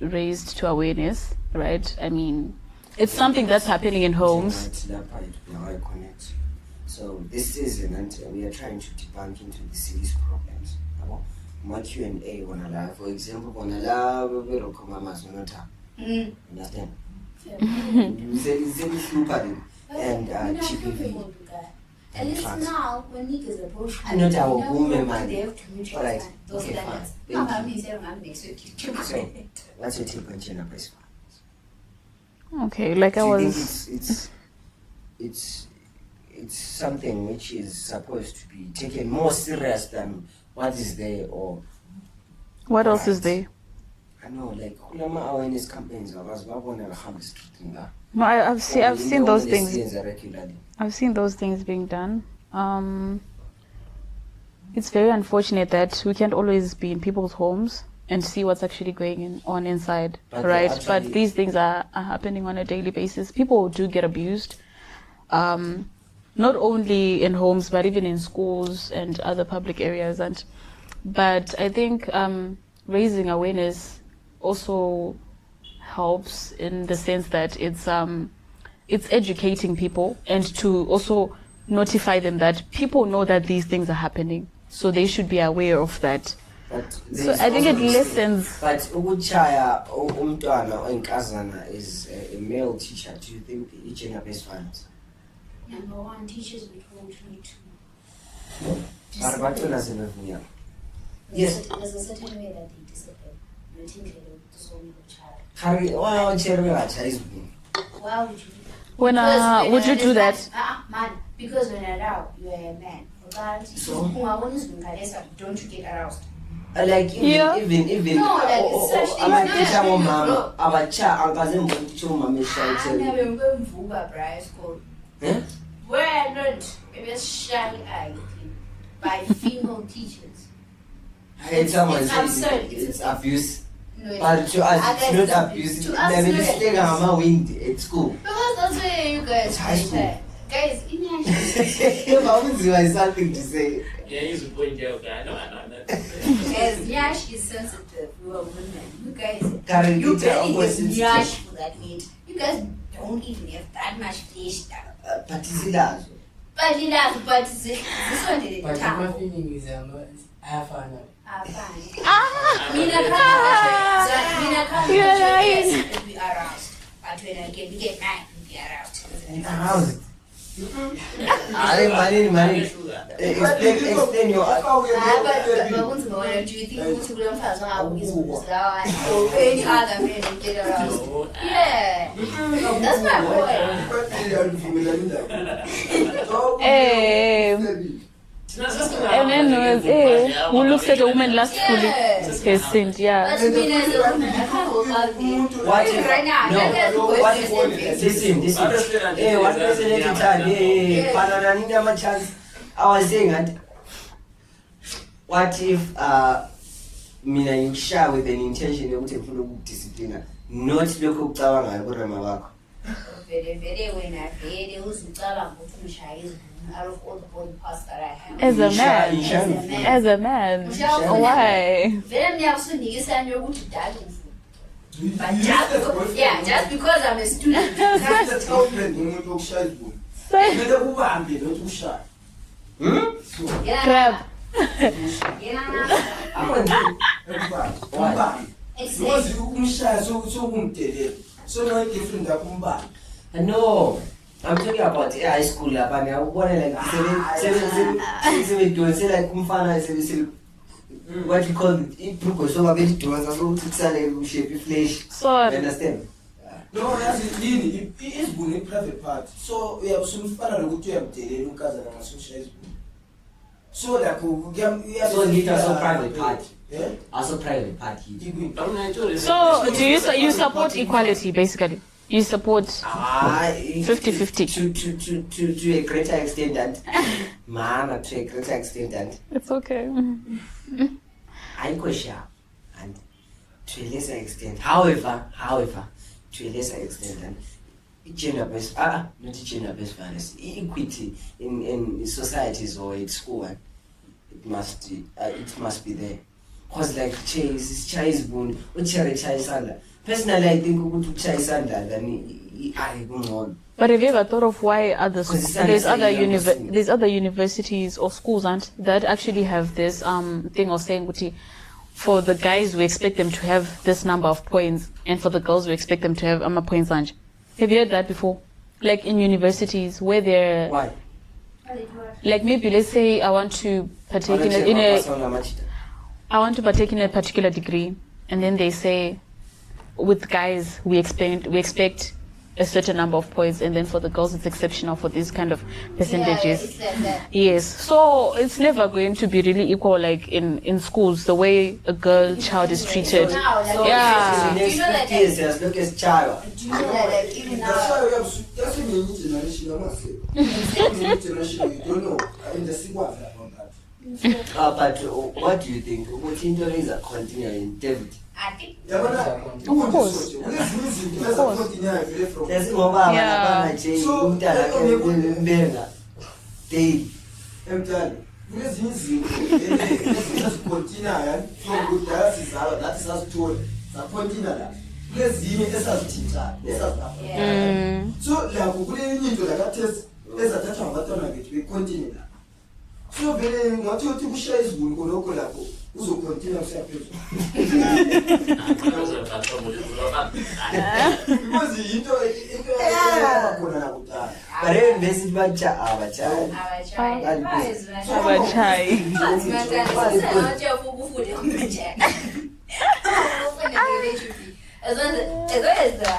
raised to awareness, right? I mean, it's something that's happening in homes. So this season, and we are trying to debunk into the city's problems. My Q&A for example, understand? And GBV. At least trust. now, when niggas approach you, I know that you woman, what man. they have to meet you Alright, those okay, standards. fine. No, Thank I you. mean, say, I'm next week. So, what's your take on gender-based violence? Okay, like I Do you was. think it's something which is supposed to be taken more serious than what is there, or What else is Right. there? I know, like kulama awareness campaigns abazibabona bahamba street nga. No, I've seen those things. Regularly. I've seen those things being done. It's very unfortunate that we can't always be in people's homes and see what's actually going on inside, But right? actually- But these things are happening on a daily basis. People do get abused, not only in homes but even in schools and other public areas. But I think raising awareness also helps in the sense that it's educating people and to also notify them that people know that these things are happening, so they should be aware of that. But So there's I think it also this thing. lessens. But ukuchaya umntwana oyinkazana is a male teacher. Do you think it's gender-based violence? Number one, teachers were told me to. Barabatona zimevunyana. Yes. There's a certain way that they discipline. You think they don't disown the child. Hari wacherwe vachaizvuni. Why would you? When Because would you do that? Man, because when you're out, you are a man. So? Don't you get aroused? Like even No, like it's such things. amateacher No, womama akazimboni kuti umama I eshayitere. never went to Bryce school. Eh? Where I learned, maybe a shy eye by female teachers. It's someone It's says absurd. it's abuse. No, But to us it's not abuse. To us, Maybe no, it's like it's- a wind at school. Because that's where you guys It's high school. Guys, in your Mawuziwa is something to say. Yeah, he's a point there. Okay, I know. Guys, Nyash is sensitive. We are women. You guys, Karen, you it's barely have opposite. Nyash for that weight. You guys don't even have that much flesh down. But isilazo. But it does, but this one did it. But my feeling is ayafana. Mina can't You're right. be aroused. But when I get mad, be aroused. How's it? Money. Explain your. But do you think who's going to pass on or any other man and get aroused? No. Yeah. That's my boy. And then who looks at a woman lustfully Yes. has sinned, yeah. But me as a woman, I can't go out there. What if- Right now, no, look at the what boys if- face. Listen. Hey, what president you tell? Hey, Yeah. banana nina ma chance. I was saying that. What if mina ngishaya with an intention yokuthi ngifuna ukudisciplina, not lokho ukucabanga ngayo kurema wakho. Very when I very who's the out of all the body parts that I have. As a man. As As a man. Michelle. Why? Very nyakusundikisa nyokuthi dad umfuni. But just because I'm a student, that's umuntu okushaya izibuni Say, kumele ubambe nokuthi ushaya. crap. Umbambe. Because umshaya sokumdelela. So no different akumbambe. No, I'm talking about high school lapha ne ukubona like seven say like umfana what you call it ibrugo so babe idonsa so ukuthi kusale ushape flesh. You Sorry. understand? No, yazi yini izibuni i-private part. So uyabusumfana lokuthi uyamdelela unkazana ngasosha izibuni. So like So it also private part. Yeah. Also private part. So do you support equality basically? You support 50-50 50-50. to a greater extent and mama to a greater extent and It's okay. I sharp and to a lesser extent. However, to a lesser extent and gender-based not gender-based violence, equity in societies or at school, it must be there. Cause like chase boon, personally I think we could chase under than I go on. But have you ever thought of why Because it's there's other understanding. there's other universities or schools that actually have this thing of saying kuti, for the guys we expect them to have this number of points and for the girls we expect them to have points lunch. Have you heard that before? Like in universities where they're Why? Like maybe let's say I want to partake I want to partake in a particular degree, and then they say, with guys we expect a certain number of points, and then for the girls it's exceptional for these kind of percentages. It's like that. Yes, so it's never going to be really equal like in schools, the way a girl child is treated. Now, like, Yeah. The next 50 years, as look as child. do you know that like even That's now, why we have that's when you need generation, I must say. New generation, you don't know. I mean, the sequence about that. But what do you think? What injuries are continuing in David? I think Yeah, but Of course. let's listen. Let's continue and play from There's no one Yeah. So, Daily. I'm telling you, let's continue and from good that is our story. The continue that. Let's see it as a teacher. yeah. So, like, we need to like test as a touch of button we continue that. So, very what you to share is good, who's continue to say Because of that trouble, because you know, But even basic bacha Our child. Abachai. As long as the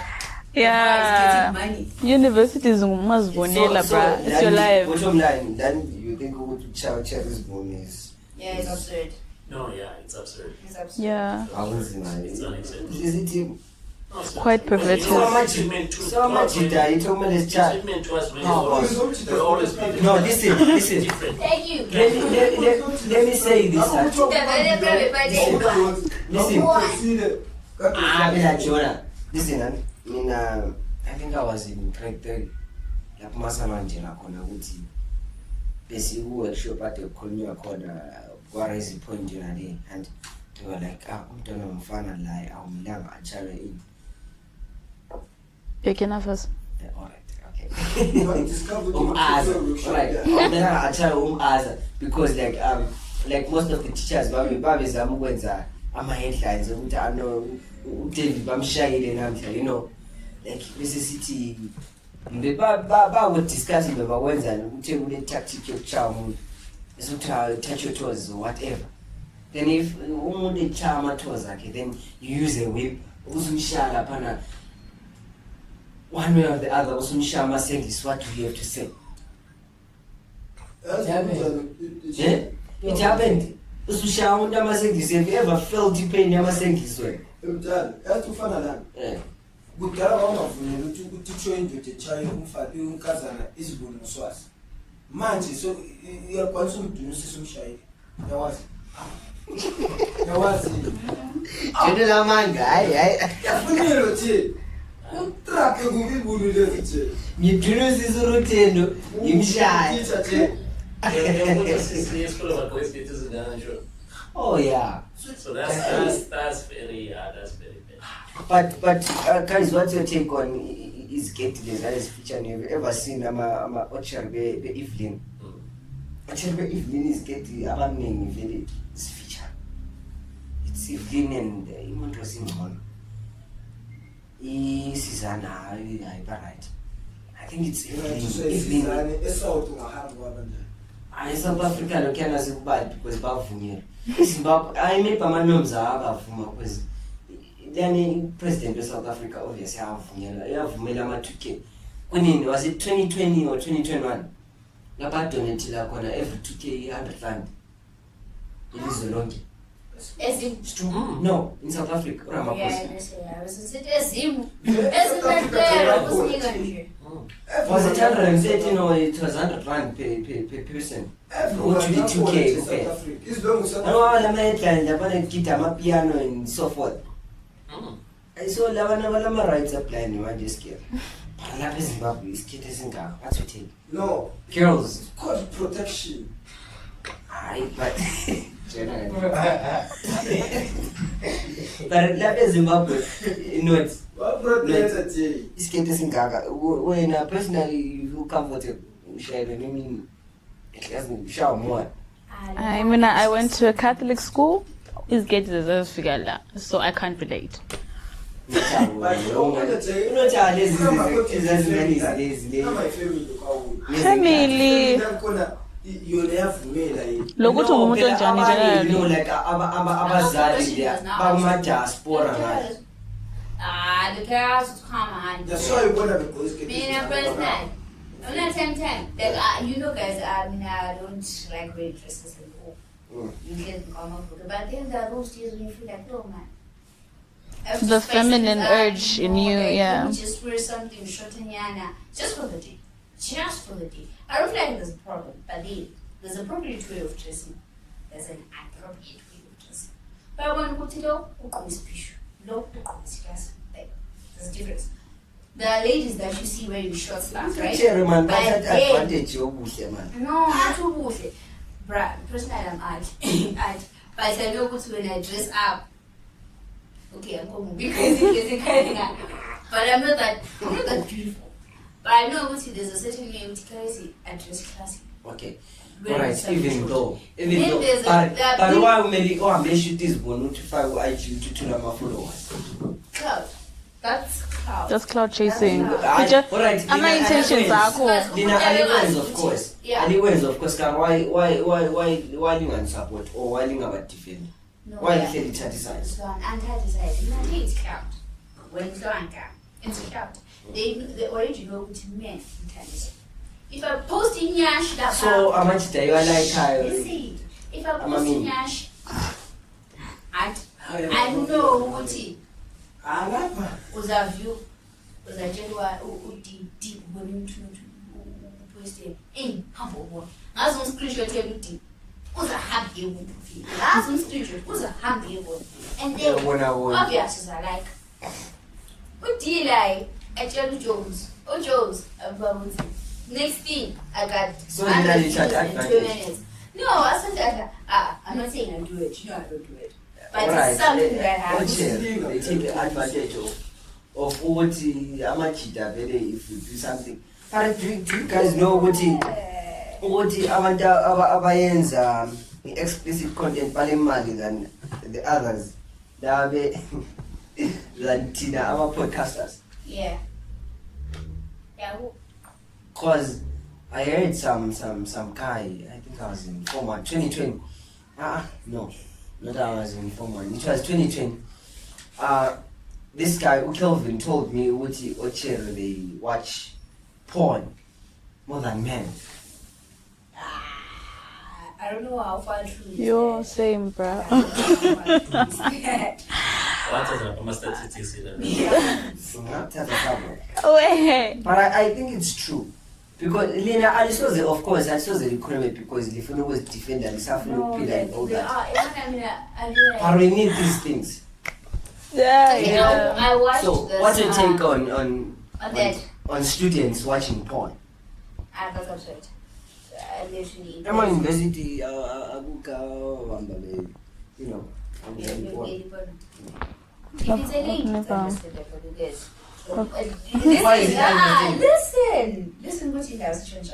Yeah. money. Universities ngumazibonela, bruh. It's your life. Bottom line, then you think who to child is born is. Yeah, it's absurd. no, yeah, it's absurd. It's absurd. Yeah. It's unacceptable. Is it him? No, it's not. Quite perverted. So much, Treatment to- so much he died. He told me this child. Treatment to us men Oh, is will always be No, listen. different. Thank you. Let me say this. Listen. Jonah. Listen, I mean, I think I was in grade 3. Like Masama Njena Kona Uti. Basically, workshop at the Konya Kona, what is the point in a day? And they were like, I'm done on fun and lie, I'm young, I charity in. Picking up us. Alright, okay. Because like most of the teachers, I'm headlines, I know, I'm shy, you know, like necessity. We were discussing about when the tactic of charm is touch your toes or whatever. Then if the charm toes, then you use a whip, one way or the other, Usunshama said is what do you have to say? It happened. Usushama said this. Have you ever felt the pain? Never said this way. kudala wangavumeli ukuthi uthiwe indoda etshaye umfazi unkazana izibulu noswazi manje so iyakwanisa umdunisisa umshayeli yawazi Jene la manga, hayi. yafunelo thi utrape kubibulu lezi thi Ngidunisisa Rutendo, ngimshaye. Oh yeah. So that's very that's very bad. But guys, what's your take on is gateless as feature? Have you ever seen Ocharbe Evelyn? Ocharbe Evelyn is getting abaning very is feature. It's Evelyn and Imont was in one. Susanna, right? I think it's Evelyn. South Africa no can as bad because bavunyela. Zimbabwe I made pamanomza abavuma because then president of South Africa obviously yavumela ama-2K. Kunini was it 2020 or 2021? Lapha donate khona every 2K 100 rand. Ilizwe lonke. No, in South Africa. Was it 113 or it was 100 rand per person? Go to the 2K. Okay. I know all the Americans, Japan, guitar, piano, and so forth. I saw Lama rights applying. You want just care. I love Zimbabwe. It's getting what's with it? no Girls. it's called protection. But but love Zimbabwe. You know it's. What protected thi It's getting when personally you feel comfortable, I mean, it doesn't show more. I mean, I went to a Catholic school. It's getting as figure, so I can't relate. Family. Lokuthi umuntu onjani njalo. Like abazali bakuma-diaspora ngayo. The girls come on. That's why you want to be Me and personal. I'm not 10. Like, you know, guys, I mean, I don't like wearing dresses anymore. You can come up with it. But then there are those days when you feel like, oh man. The feminine urge in you, yeah. Let me just wear something short and yana. Just for the day. Just for the day. I don't feel like there's a problem. But there's an appropriate way of dressing. There's an appropriate way of dressing. But when you go to the special. No, there's a difference. The ladies that you see wearing short sleeves, right? Man, But that's they- advantage of bullshit, man. No, not too bullshit. Bruh, personally I'm art. But I know what when I dress up. Okay, I'm going to be crazy, but I'm not that beautiful. But I know what there's a certain way which carries I dress classy. Okay. Wearing Alright, some even short. though, Then there's but why maybe shoot this one to find IG to my followers? Cloud. That's cloud. That's cloud chasing. That's Just- Alright, Ama intentions akho. Lina anyways, of course. Yeah. Anyways, of course, why you want support or why you about defend? No, Why yeah. you say it's anti-science? So an anti-decided. You know, it's cloud. When it's not cloud, it's cloud. The original which men intend. If I post in Yash, that's So how much do you like You see, if I post in Yash, I know what it was a view, was a general deep when you post it in humble one. As on screenshot everything. Was a happy one. As on screenshot was a happy one. And then obviously I like, what do you like? At John Jones. Oh Jones, about next thing I got So you like it at 2 advantage? minutes. No, I said that I'm not saying I do it, you know I don't do it. But Alright, it's something that they happens. take advantage of what how much if you do something. But do you guys know what abantu abayenza explicit content balemali than the others? Than Tina, our podcasters. Yeah. Yeah. Cause I heard some guy, I think I was in Form 1, 2020. No, not I was in Form 1. It was 2020. This guy, Kelvin, told me Ochere they watch porn more than men. I don't know how far true is Yo, that. same, bro. I don't know how far true is that. Wait. But I think it's true. Because Lena, I saw the economy because the phone was defended and stuff No, and all they that. are. I mean, But we need these things. Yeah, you know, I watched So this, what's your take on that? on students watching porn? I got upset. I literally. I'm at university, you know, I'm watching porn. If it's a lady, it's Never. understandable for the guys. Why is it Listen what you guys change.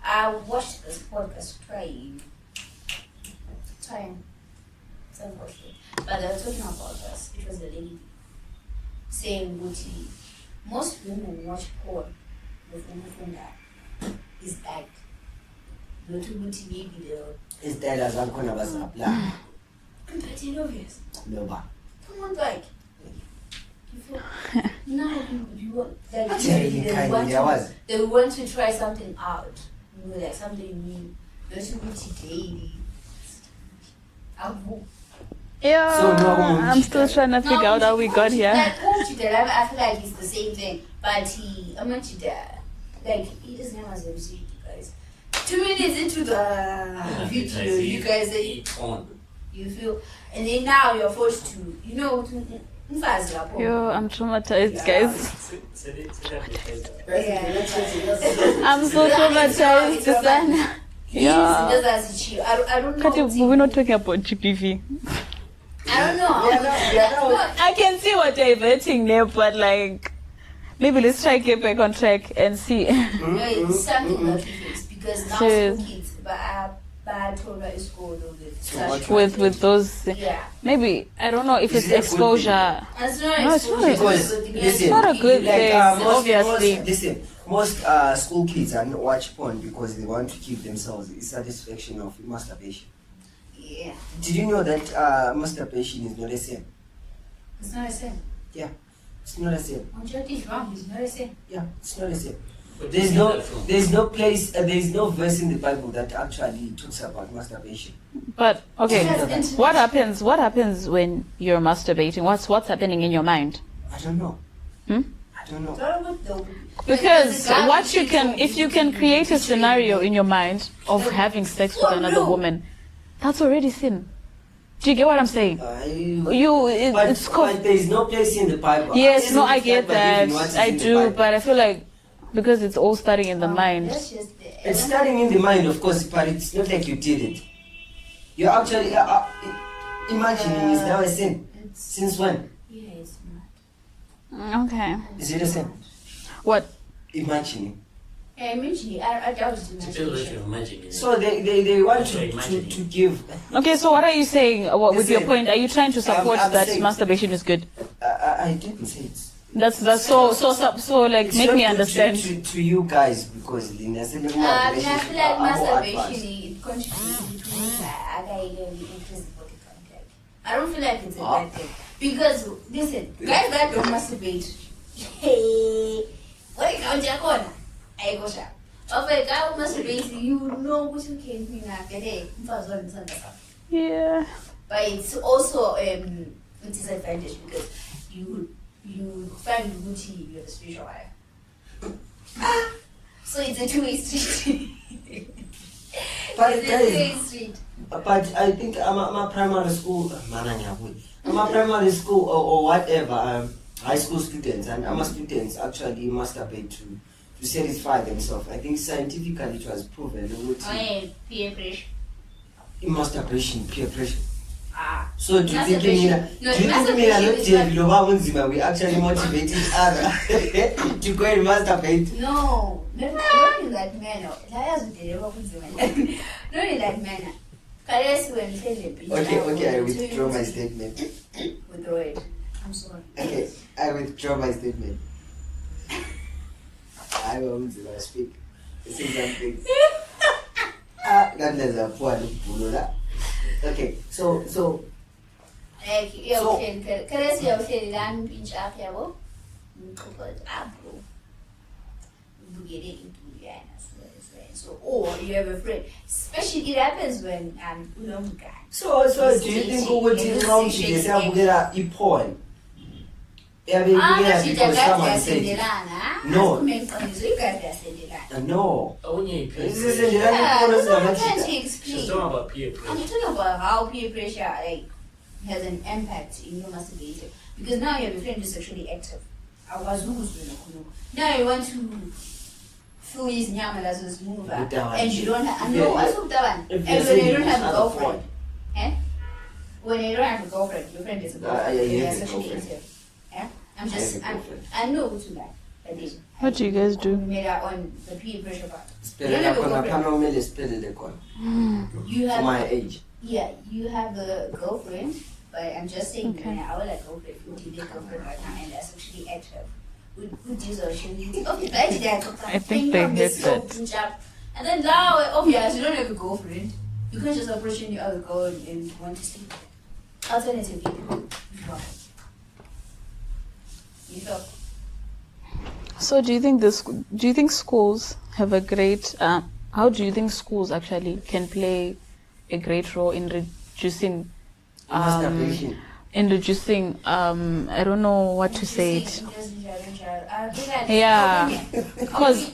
I watched this podcast trying. Some watched it. But they were talking about us. It was a lady saying most women watch porn with women that is died. Not to maybe the Is that as I'm going to apply? but it's obvious. No, but Come on, like you feel now you want like Actually, they want to try something out. You know, like something new. Not to daily. Yeah, So no, I'm still trying to figure out how we got here. Like, I feel like it's the same thing, but I'm not like his name was MC, guys. 2 minutes into the video, you guys you feel, and then now you're forced to, you know, Yo, I'm traumatized, guys. I'm so traumatized, Susanna. Yeah. I don't Kati, know. we're not talking about GBV. I don't know. I can see what you're diverting there, but like, maybe let's try get back on track and see. No, it's something that we fix because now Serious. school kids, but bayathola isikolo with those. yeah. Maybe I don't know if Is it's it a good exposure. It's not No, it's not. Because It's not a good thing, obviously. Most school kids are not watch porn because they want to give themselves the satisfaction of masturbation. Yeah, Did you know that masturbation is not a sin? it's not the same. Yeah, it's not a sin. Umjolo is wrong. It's not the same. Yeah, it's not a sin. But There's you no, see that from- there's no place, there's no verse in the Bible that actually talks about masturbation. But okay, Yes, what happens? What happens when you're masturbating? What's happening in your mind? I don't know. Hmm? I don't know. Not about the- Because the guy what who you thinks can, of- if you can create a scenario in your mind of having sex with another woman, that's already sin. Do you get what I'm saying? But It's called. but there's no place in the Bible. Yes, Isn't no, I it get by that. giving what is I in the do, Bible? but I feel like because it's all starting in the mind. That's just It's starting in the mind, of course, but it's not like you did it. You're actually imagining is now a sin. It's, Since when? yeah, it's not. Okay. Is it a sin? What? Imagining. Yeah, imaginary. I doubt it's Depends what imagination. you're imagining. So they want That's what to imagining. give. Okay, so what are you saying with your Listen, point? Are you trying to support I'm that saying- masturbation is good? I didn't say it. That's so like It's make not me good understand. to you guys because Lina said I feel like masturbation it contributes to I increase the body count. I don't feel like it's a bad thing because listen, guys that don't masturbate, hey, what count your corner? I go sharp. Of a guy who masturbates, you know what you can be like a day. Yeah. But it's also a disadvantage because you find Gucci you're the spiritual wife. So it's a two-way street. But It's a guys, two-way street. but I think I'm a primary school, I'm a primary school or whatever, high school students, and I'm a students actually masturbate to satisfy themselves. I think scientifically it was proven that Peer pressure. masturbation, peer pressure. Ah. So do you think Masturbation- No, we actually motivate each other to go and masturbate? No, not in that manner. Not in that manner. Caress when Okay, I withdraw my statement. Withdraw it. I'm sorry. Okay, I withdraw my statement. I won't speak. Say something. That is a poor little. Okay, so Like, caress your tail, pinch up your bow. So, or you have a friend. Especially it happens when guy. so do you think ukuthi around siyabukela iporn? Yabekela because someone said it. No. No. Isisendelana iporn Trying ezinamajita. to She's explain. talking about peer I'm pressure. talking about how peer pressure has an impact in your masturbation. Because now you have a friend who's sexually active. Now you want to feel his nyama as his mover. And you don't have, no, I took that one. If And you're when you saying don't it's have a not a girlfriend, eh? When you don't have a girlfriend, your friend is a girlfriend. yeah, You he are has a sexually girlfriend. active. Eh? I have a girlfriend. I know what you like. I did. What do you guys do? We made her on the peer pressure part. Spelele khona phana umele spelele khona. You For have my age. Yeah, you have a girlfriend, but I'm just saying, Okay. when I would like girlfriend, who did a girlfriend right now, and that's actually active. Who does or she okay, I did that. I think they did that. And then now, obviously, you don't have a girlfriend. You can't just approach any other girl and want to sleep. Alternatively, you feel. So do you think schools have a great how do you think schools actually can play a great role in reducing Masturbation. I don't know what to say it. Yeah. Because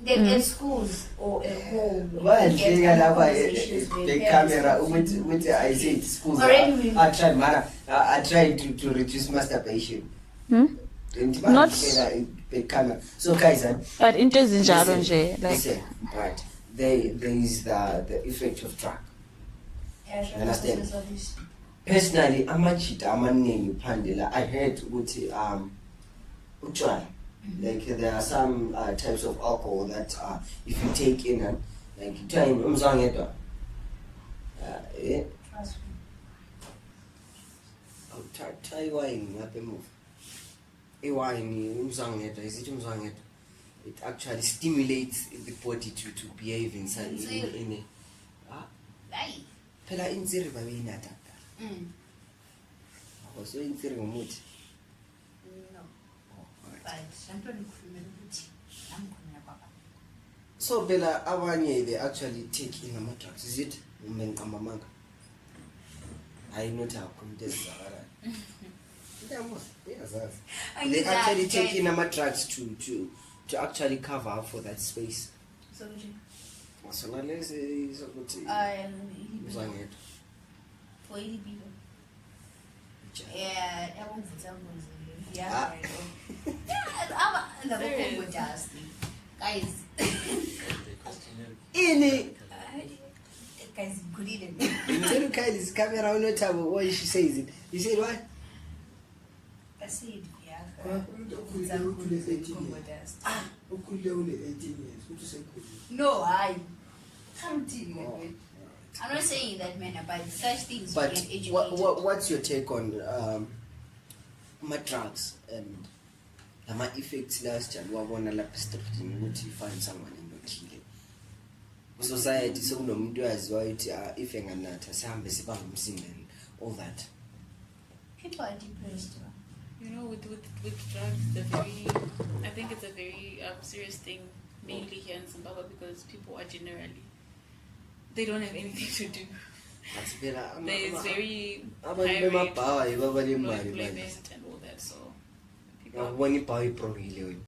in schools or at home. Bayadleka lapha conversations with becamera parents. ukuthi I said schools Already we- I try to reduce masturbation. hmm? Not- Becamera. So guys, But into ezinjalo nje like listen, right. There is the effect of drug. Understand? Personally, amachita amaningi phandela. I heard ukuthi utshwala. Like there are some types of alcohol that if you take in and like umzwangedwa Eh, Trust me. try wine ngapha emuva. Iwine umzwangedwa, is it umzwangedwa? It actually stimulates the body to behave inside in a Aye. phela insiri babeyinatha kudala. So insiri ngumuthi. No. Alright. But I'm trying to remember ukuthi amkhona baba. So phela abanye they actually take in ama-drugs, is it? Menqamamanga. I not akho into ezizakalayo. They actually take in ama-drugs to actually cover up for that space. So which So nalezi sokuthi uzangedwa. for people. Ija. Yeah, yabongivutha ngozi. Ah. Yeah, right. Ndabonga just. Guys, Ini guys, good evening. ngicela uKylie's camera unothabo what she says it. You said what? I said, yeah. Ukhulile ule 18 years. Ukhulile ule 18 years. Uthi sekhulile. No, I'm not saying that manner, but such things But get educated. what's your take on drugs and ama-effects last year wabona lapha estrictini ukuthi find someone enothile society sekunomuntu oyaziwayo ukuthi if enganatha sihambe sibanga umsindo and all that. People are depressed. You know, with drugs, I think it's a very serious thing, mainly here in Zimbabwe, because people are generally, they don't have anything to do. There's very high rate of unemployment and all that, so people When you buy probably